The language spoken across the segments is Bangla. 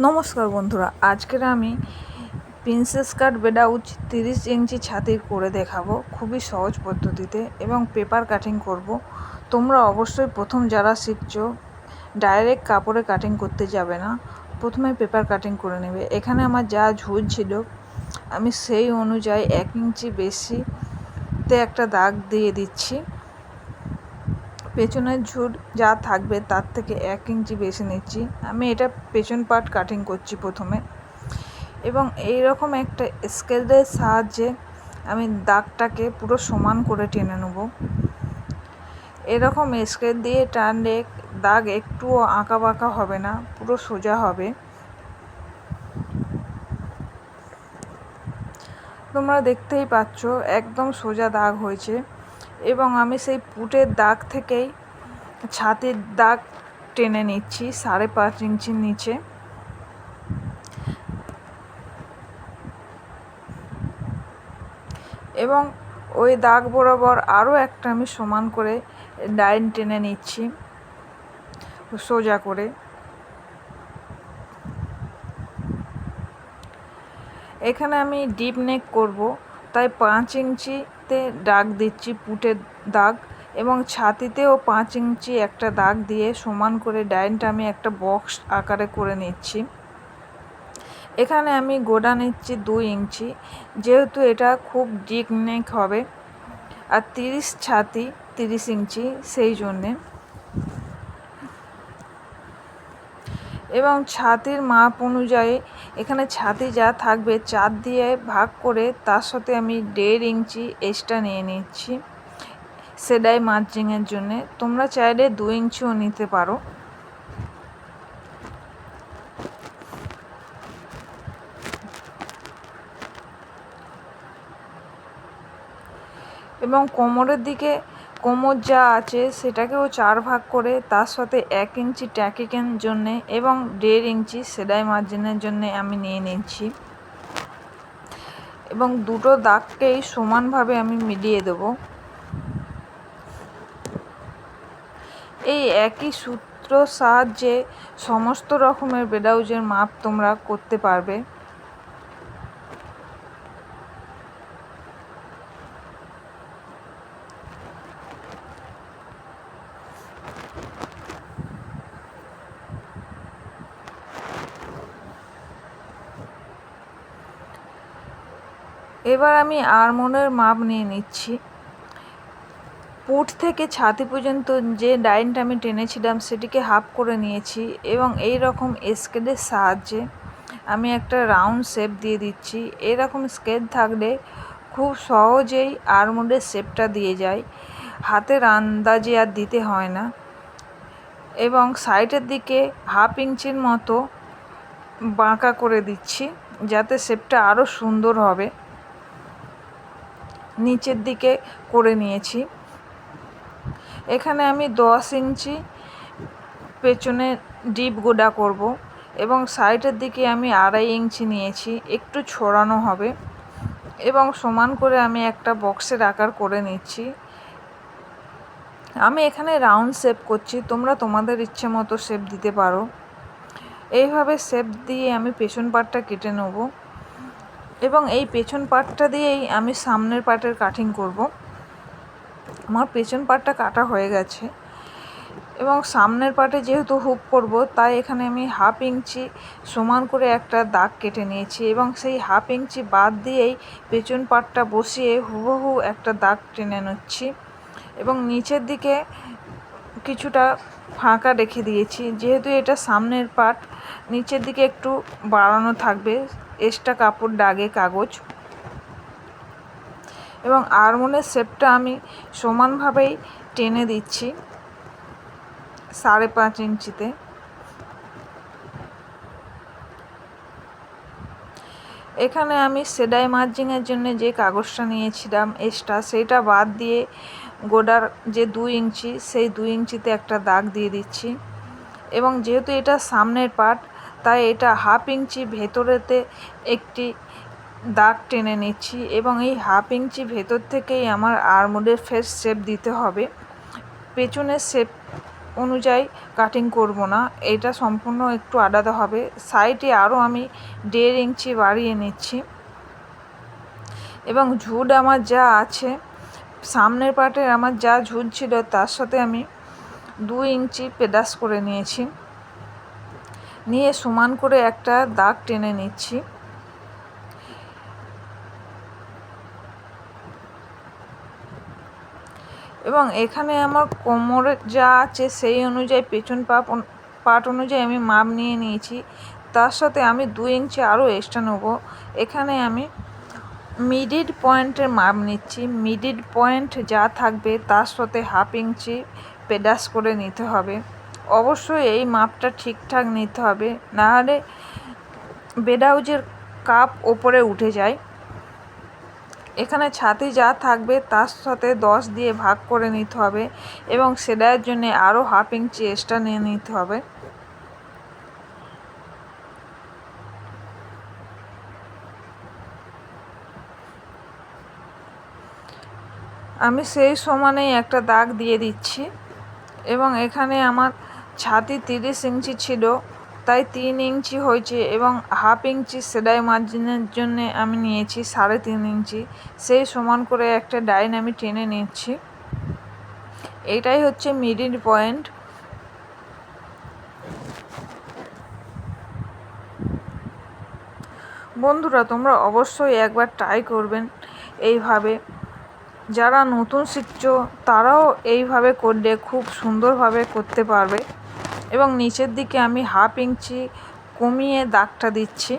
নমস্কার বন্ধুরা, আজকের আমি প্রিন্সেস কাট ব্লাউজ 30 ইঞ্চি ছাতির করে দেখাবো খুবই সহজ পদ্ধতিতে এবং পেপার কাটিং করব। তোমরা অবশ্যই প্রথম যারা শিখছো ডাইরেক্ট কাপড়ে কাটিং করতে যাবে না, প্রথমে পেপার কাটিং করে নেবে। এখানে আমার যা ঝুল ছিল আমি সেই অনুযায়ী 1 ইঞ্চি বেশিতে একটা দাগ দিয়ে দিচ্ছি। পেছনের ঝুল যা থাকবে তার থেকে 1 ইঞ্চি বেশি নিচ্ছি। আমি এটা পেছন পার্ট কাটিং করছি প্রথমে, এবং এই রকম একটা স্কেলের সাহায্যে আমি দাগটাকে পুরো সমান করে টেনে নেব। এরকম স্কেল দিয়ে টানলে দাগ একটুও আঁকা বাঁকা হবে না, পুরো সোজা হবে। তোমরা দেখতেই পাচ্ছ একদম সোজা দাগ হয়েছে। এবং আমি সেই পুটের দাগ থেকেই ছাতির দাগ টেনে নিচ্ছি 5.5 ইঞ্চির নিচে। এবং ওই দাগ বরাবর আরও একটা আমি সমান করে লাইন টেনে নিচ্ছি সোজা করে। এখানে আমি ডিপ নেক করব, তাই 5 ইঞ্চিতে দাগ দিচ্ছি পুটের দাগ, এবং ছাতিতেও 5 ইঞ্চি একটা দাগ দিয়ে সমান করে ডাইনটা আমি একটা বক্স আকারে করে নিচ্ছি। এখানে আমি গোড়া নিচ্ছি 2 ইঞ্চি, যেহেতু এটা খুব ডিপ নেক হবে, আর 30 ছাতি 30 ইঞ্চি, সেই জন্যে। এবং ছাতির মাপ অনুযায়ী এখানে ছাতি যা থাকবে 4 দিয়ে ভাগ করে তার সাথে আমি 1.5 ইঞ্চি এক্সট্রা নিয়ে নিচ্ছি সেলাই মার্জিংয়ের জন্যে। তোমরা চাইলে 2 ইঞ্চিও নিতে পারো। এবং কোমরের দিকে কোমর যা আছে সেটাকেও 4 ভাগ করে তার সাথে 1 ইঞ্চি ট্যাকিংয়ের জন্যে এবং 1.5 ইঞ্চি সেলাই মার্জিনের জন্যে আমি নিয়ে নিচ্ছি। এবং দুটো দাগকেই সমানভাবে আমি মিলিয়ে দেব। এই একই সূত্র সাহায্যে সমস্ত রকমের ব্লাউজের মাপ তোমরা করতে পারবে। এবার আমি আরমোলের মাপ নিয়ে নিচ্ছি। পুট থেকে ছাতি পর্যন্ত যে লাইনটা আমি টেনেছিলাম সেটিকে হাফ করে নিয়েছি, এবং এই রকম স্কেলের সাহায্যে আমি একটা রাউন্ড শেপ দিয়ে দিচ্ছি। এরকম স্কেল থাকলে খুব সহজেই আরমোলের শেপটা দিয়ে যায়, হাতের আন্দাজে আর দিতে হয় না। এবং সাইডের দিকে 1/2 ইঞ্চির মতো বাঁকা করে দিচ্ছি যাতে শেপটা আরও সুন্দর হবে। নিচের দিকে করে নিয়েছি। এখানে আমি 10 ইঞ্চি পেছনে ডিপ গোডা করব, এবং সাইডের দিকে আমি 2.5 ইঞ্চি নিয়েছি, একটু ছড়ানো হবে। এবং সমান করে আমি একটা বক্সের আকার করে নিচ্ছি। আমি এখানে রাউন্ড শেপ করছি, তোমরা তোমাদের ইচ্ছে মতো শেপ দিতে পারো। এইভাবে শেপ দিয়ে আমি পেছন পার্টটা কেটে নেব, এবং এই পেছন পার্টটা দিয়েই আমি সামনের পার্টের কাটিং করব। আমার পেছন পার্টটা কাটা হয়ে গেছে, এবং সামনের পার্টে যেহেতু হুক করব তাই এখানে আমি 1/2 ইঞ্চি সমান করে একটা দাগ কেটে নিয়েছি, এবং সেই 1/2 ইঞ্চি বাদ দিয়েই পেছন পার্টটা বসিয়ে হুবহু একটা দাগ টেনে নিচ্ছি। এবং নিচের দিকে কিছুটা ফাঁকা রেখে দিয়েছি, যেহেতু এটা সামনের পার্ট, নিচের দিকে একটু বাড়ানো থাকবে এক্সট্রা কাপড় দাগে কাগজ। এবং আরমোলের শেপটা আমি সমানভাবেই টেনে দিচ্ছি 5.5 ইঞ্চিতে। এখানে আমি সেলাই মার্জিংয়ের জন্য যে কাগজটা নিয়েছিলাম এক্সট্রা, সেইটা বাদ দিয়ে গোডার যে 2 ইঞ্চি সেই 2 ইঞ্চিতে একটা দাগ দিয়ে দিচ্ছি। এবং যেহেতু এটা সামনের পার্ট তাই এটা 1/2 ইঞ্চি ভেতরেতে একটি দাগ টেনে নিচ্ছি, এবং এই 1/2 ইঞ্চি ভেতর থেকেই আমার আরমোলের ফেস শেপ দিতে হবে। পেছনের শেপ অনুযায়ী কাটিং করব না, এটা সম্পূর্ণ একটু আলাদা হবে। সাইডে আরও আমি 1.5 ইঞ্চি বাড়িয়ে নিচ্ছি এবং ঝুট আমার যা আছে, সামনের পার্টে আমার যা ঝুট ছিল তার সাথে আমি 2 ইঞ্চি পেদাস করে নিয়েছি, নিয়ে সমান করে একটা দাগ টেনে নিচ্ছি। এবং এখানে আমার কোমরে যা আছে সেই অনুযায়ী পেছন পার্ট অনুযায়ী আমি মাপ নিয়ে নিয়েছি। তার সাথে আমি 2 ইঞ্চি আরও এক্সট্রা নেব। এখানে আমি মিডিল পয়েন্টের মাপ নিচ্ছি। মিডিল পয়েন্ট যা থাকবে তার সাথে 1/2 ইঞ্চি পেদাস করে নিতে হবে। অবশ্যই এই মাপটা ঠিকঠাক নিতে হবে, নাহলে ব্লাউজের কাপ ওপরে উঠে যায়। এখানে ছাতি যা থাকবে তার সাথে 10 দিয়ে ভাগ করে নিতে হবে এবং সেলাইয়ের জন্য আরও 1/2 ইঞ্চি এক্সট্রা নিয়ে নিতে হবে। আমি সেই সমানেই একটা দাগ দিয়ে দিচ্ছি এবং এখানে আমার ছাতি 30 ইঞ্চি ছিল, তাই 3 ইঞ্চি হয়েছে এবং 1/2 ইঞ্চি সেলাই মার্জিনের জন্য আমি নিয়েছি 3.5 ইঞ্চি। সেই সমান করে একটা লাইন আমি টেনে নিচ্ছি। এটাই হচ্ছে মিডিল পয়েন্ট। বন্ধুরা, তোমরা অবশ্যই একবার ট্রাই করবেন এইভাবে। যারা নতুন শিখছো তারাও এইভাবে করলে খুব সুন্দরভাবে করতে পারবে। এবং নিচের দিকে আমি 1/2 ইঞ্চি কমিয়ে দাগটা দিচ্ছি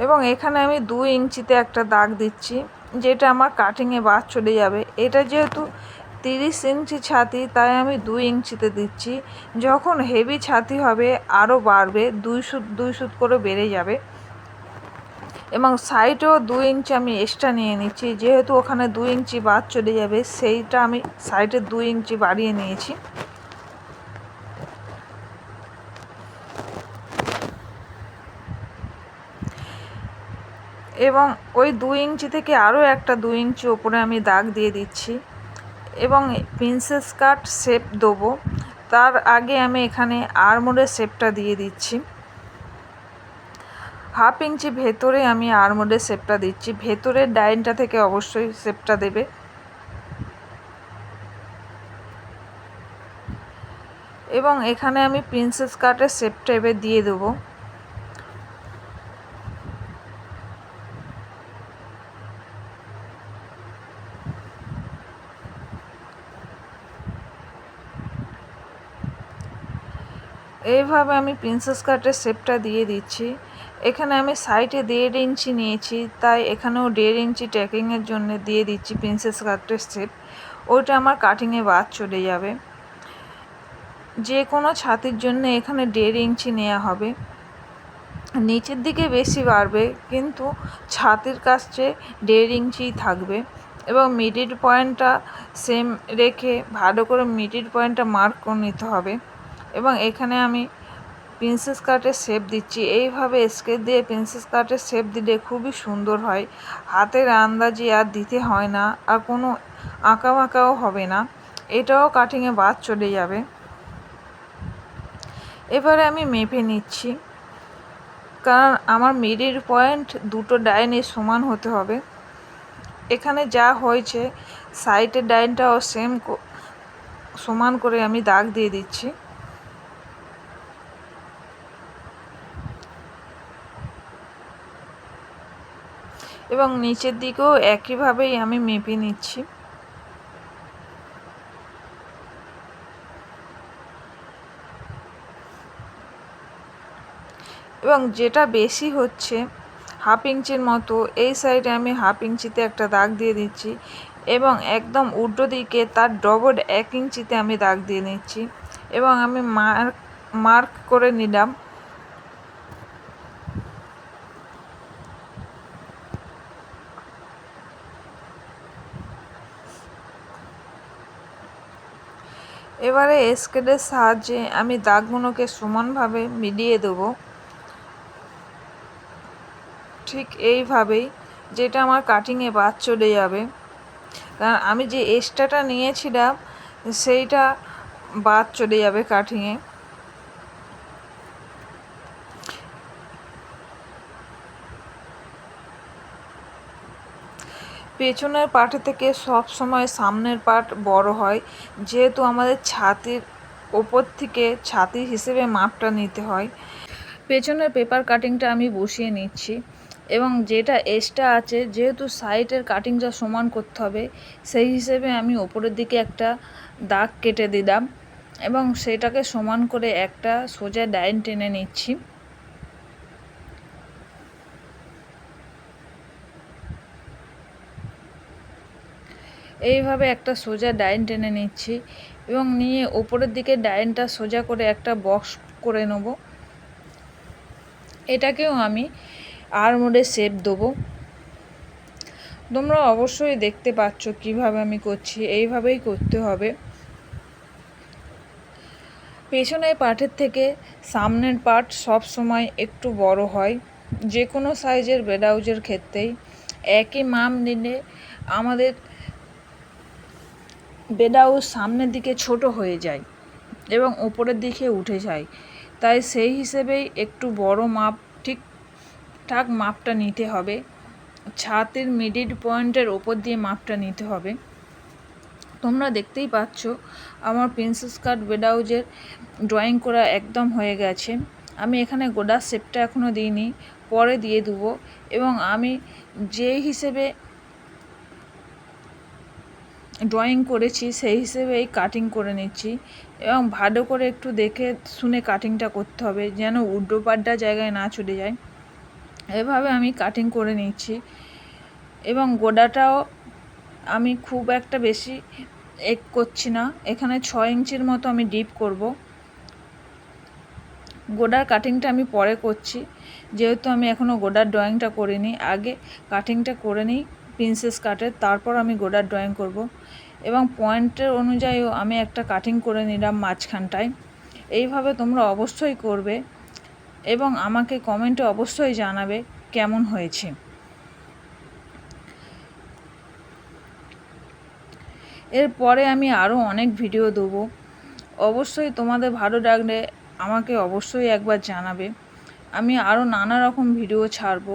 এবং এখানে আমি 2 ইঞ্চিতে একটা দাগ দিচ্ছি, যেটা আমার কাটিংয়ে বাদ চলে যাবে। এটা যেহেতু 30 ইঞ্চি ছাতি, তাই আমি 2 ইঞ্চিতে দিচ্ছি। যখন হেভি ছাতি হবে আরও বাড়বে, 2 সুত করে বেড়ে যাবে। এবং সাইডেও 2 ইঞ্চি আমি এক্সট্রা নিয়ে নিচ্ছি, যেহেতু ওখানে 2 ইঞ্চি বাদ চলে যাবে, সেইটা আমি সাইডে 2 ইঞ্চি বাড়িয়ে নিয়েছি। এবং ওই 2 ইঞ্চি থেকে আরও একটা 2 ইঞ্চি ওপরে আমি দাগ দিয়ে দিচ্ছি এবং প্রিন্সেস কাট শেপ দেবো। তার আগে আমি এখানে আর্মহোলের শেপটা দিয়ে দিচ্ছি। 1/2 ইঞ্চি ভেতরে আমি আর্মহোলের শেপটা দিচ্ছি। ভেতরের ডাইনটা থেকে অবশ্যই শেপটা দেবে। এবং এখানে আমি প্রিন্সেস কাটের শেপটা এবার দিয়ে দেবো। এইভাবে আমি প্রিন্সেস কাটের শেপটা দিয়ে দিচ্ছি। এখানে আমি সাইডে 1.5 ইঞ্চি নিয়েছি, তাই এখানেও 1.5 ইঞ্চি ট্যাকিংয়ের জন্য দিয়ে দিচ্ছি প্রিন্সেস কাটের শেপ। ওইটা আমার কাটিংয়ে বাদ চলে যাবে। যে কোনো ছাতির জন্য এখানে 1.5 ইঞ্চি নেওয়া হবে। নিচের দিকে বেশি বাড়বে, কিন্তু ছাতির কাছে 1.5 ইঞ্চিই থাকবে। এবং মিডিল পয়েন্টটা সেম রেখে ভালো করে মিডিল পয়েন্টটা মার্ক করে নিতে হবে। এবং এখানে আমি প্রিন্সেস কাটের শেপ দিচ্ছি। এইভাবে স্কেচ দিয়ে প্রিন্সেস কাটের শেপ দিলে খুবই সুন্দর হয়। হাতের আন্দাজে আর দিতে হয় না, আর কোনো আঁকা বাঁকাও হবে না। এটাও কাটিংয়ে বাদ চলে যাবে। এবারে আমি মেপে নিচ্ছি, কারণ আমার মিডিল পয়েন্ট দুটো ডাইনে সমান হতে হবে। এখানে যা হয়েছে সাইডের ডাইনটাও সেম সমান করে আমি দাগ দিয়ে দিচ্ছি। এবং নিচের দিকেও একইভাবেই আমি মেপে নিচ্ছি। এবং যেটা বেশি হচ্ছে 1/2 ইঞ্চির মতো, এই সাইডে আমি 1/2 ইঞ্চিতে একটা দাগ দিয়ে দিচ্ছি এবং একদম উল্টো দিকে তার ডবল 1 ইঞ্চিতে আমি দাগ দিয়ে নিচ্ছি এবং আমি মার্ক করে নিলাম। এবারে স্কেলের সাহায্যে আমি দাগগুলোকে সমানভাবে মিলিয়ে দেবো, ঠিক এইভাবেই, যেটা আমার কাটিংয়ে বাদ চলে যাবে। কারণ আমি যে এক্সট্রাটা নিয়েছিলাম সেইটা বাদ চলে যাবে কাটিংয়ে। পেছনের পার্টের থেকে সব সময় সামনের পার্ট বড় হয়, যেহেতু আমাদের ছাতির ওপর থেকে ছাতি হিসেবে মাপটা নিতে হয়। পেছনের পেপার কাটিংটা আমি বসিয়ে নিচ্ছি এবং যেটা এক্সট্রা আছে, যেহেতু সাইডের কাটিংটা সমান করতে হবে, সেই হিসেবে আমি ওপরের দিকে একটা দাগ কেটে দিলাম এবং সেটাকে সমান করে একটা সোজা লাইন টেনে নিচ্ছি। এইভাবে একটা সোজা লাইন টেনে নিচ্ছি এবং নিয়ে ওপরের দিকে লাইনটা সোজা করে একটা বক্স করে নেব। এটাকেও আমি আর্মহোলের শেপ দেবো। তোমরা অবশ্যই দেখতে পাচ্ছ কিভাবে আমি করছি, এইভাবেই করতে হবে। পেছনের পার্টের থেকে সামনের পার্ট সব সময় একটু বড় হয়, যে কোনো সাইজের ব্লাউজের ক্ষেত্রেই। একই মাপ নিলে আমাদের ব্লাউজ সামনের দিকে ছোট হয়ে যায় এবং ওপরের দিকে উঠে যায়, তাই সেই হিসেবেই একটু বড় মাপ, ঠিকঠাক মাপটা নিতে হবে। ছাতির মিডিল পয়েন্টের ওপর দিয়ে মাপটা নিতে হবে। তোমরা দেখতেই পাচ্ছ আমার প্রিন্সেস কাট ব্লাউজের ড্রয়িং করা একদম হয়ে গেছে। আমি এখানে গোডার শেপটা এখনও দিইনি, পরে দিয়ে দেবো। এবং আমি যে হিসেবে ড্রয়িং করেছি সেই হিসেবেই কাটিং করে নিচ্ছি এবং ভালো করে একটু দেখে শুনে কাটিংটা করতে হবে, যেন উল্টো পাল্টা জায়গায় না চলে যায়। এভাবে আমি কাটিং করে নিচ্ছি এবং গোডাটাও আমি খুব একটা বেশি করছি না, এখানে 6 ইঞ্চির মতো আমি ডিপ করব। গোডার কাটিংটা আমি পরে করছি, যেহেতু আমি এখনও গোডার ড্রয়িংটা করিনি। আগে কাটিংটা করে নিই প্রিন্সেস কাটের, তারপর আমি গোডার ড্রয়িং করব। এবং পয়েন্টের অনুযায়ীও আমি একটা কাটিং করে নিলাম মাঝখানটায়। এইভাবে তোমরা অবশ্যই করবে এবং আমাকে কমেন্টে অবশ্যই জানাবে কেমন হয়েছে। এরপরে আমি আরও অনেক ভিডিও দেবো, অবশ্যই তোমাদের ভালো লাগলে আমাকে অবশ্যই একবার জানাবে। আমি আরও নানা রকম ভিডিও ছাড়ব।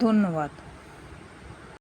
ধন্যবাদ।